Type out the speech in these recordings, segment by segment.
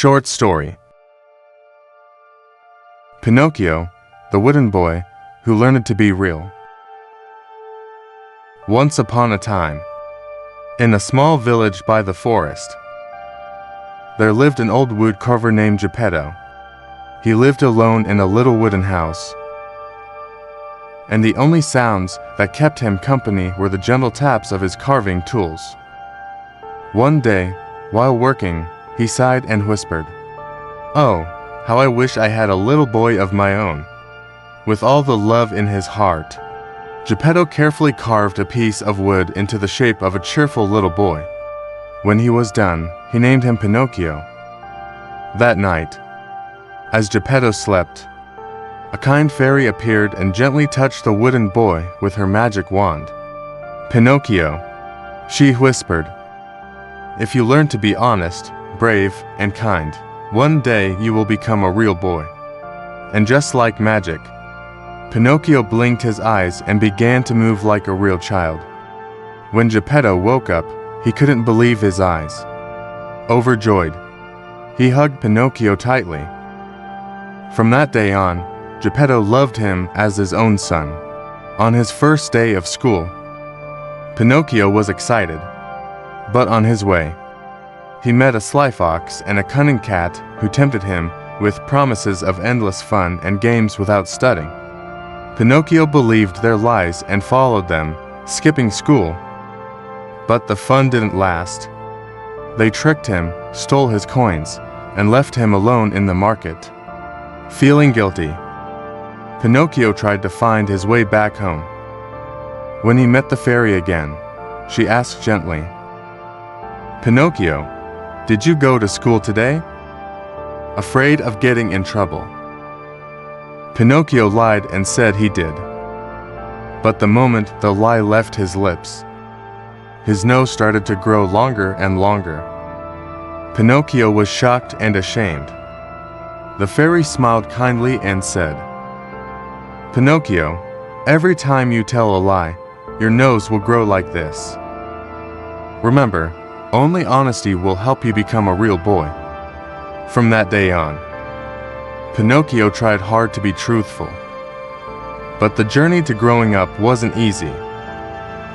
Short story. Pinocchio, the wooden boy who learned to be real. Once upon a time, in a small village by the forest, there lived an old woodcarver named Geppetto. He lived alone in a little wooden house, and the only sounds that kept him company were the gentle taps of his carving tools. One day, while working, he sighed and whispered, "Oh, how I wish I had a little boy of my own." With all the love in his heart, Geppetto carefully carved a piece of wood into the shape of a cheerful little boy. When he was done, he named him Pinocchio. That night, as Geppetto slept, a kind fairy appeared and gently touched the wooden boy with her magic wand. "Pinocchio," she whispered, "if you learn to be honest, brave, and kind, one day you will become a real boy." And just like magic, Pinocchio blinked his eyes and began to move like a real child. When Geppetto woke up, he couldn't believe his eyes. Overjoyed, he hugged Pinocchio tightly. From that day on, Geppetto loved him as his own son. On his first day of school, Pinocchio was excited. But on his way, he met a sly fox and a cunning cat who tempted him with promises of endless fun and games without studying. Pinocchio believed their lies and followed them, skipping school. But the fun didn't last. They tricked him, stole his coins, and left him alone in the market. Feeling guilty, Pinocchio tried to find his way back home. When he met the fairy again, she asked gently, "Pinocchio, did you go to school today?" Afraid of getting in trouble, Pinocchio lied and said he did. But the moment the lie left his lips, his nose started to grow longer and longer. Pinocchio was shocked and ashamed. The fairy smiled kindly and said, "Pinocchio, every time you tell a lie, your nose will grow like this. Remember, only honesty will help you become a real boy." From that day on, Pinocchio tried hard to be truthful. But the journey to growing up wasn't easy.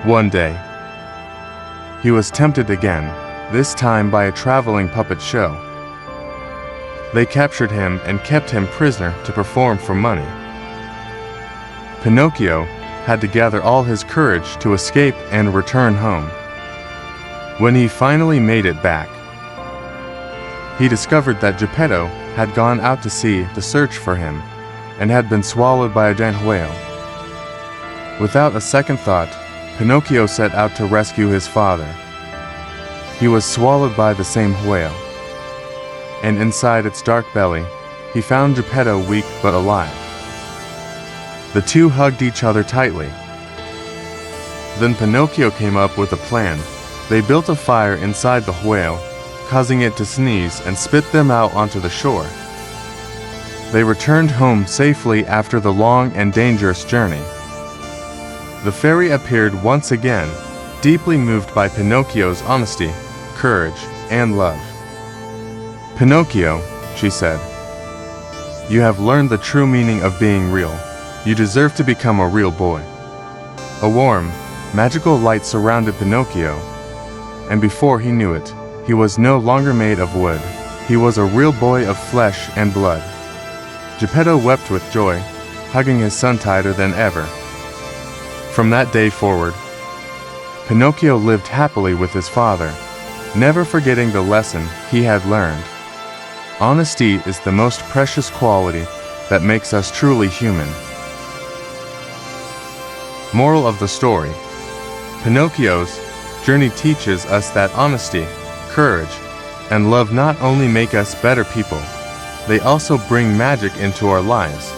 One day, he was tempted again, this time by a traveling puppet show. They captured him and kept him prisoner to perform for money. Pinocchio had to gather all his courage to escape and return home. When he finally made it back, he discovered that Geppetto had gone out to sea to search for him and had been swallowed by a giant whale. Without a second thought, Pinocchio set out to rescue his father. He was swallowed by the same whale, and inside its dark belly, he found Geppetto weak but alive. The two hugged each other tightly. Then Pinocchio came up with a plan. They built a fire inside the whale, causing it to sneeze and spit them out onto the shore. They returned home safely after the long and dangerous journey. The fairy appeared once again, deeply moved by Pinocchio's honesty, courage, and love. "Pinocchio," she said, "you have learned the true meaning of being real. You deserve to become a real boy." A warm, magical light surrounded Pinocchio, and before he knew it, he was no longer made of wood. He was a real boy of flesh and blood. Geppetto wept with joy, hugging his son tighter than ever. From that day forward, Pinocchio lived happily with his father, never forgetting the lesson he had learned. Honesty is the most precious quality that makes us truly human. Moral of the story: Pinocchio's journey teaches us that honesty, courage, and love not only make us better people, they also bring magic into our lives.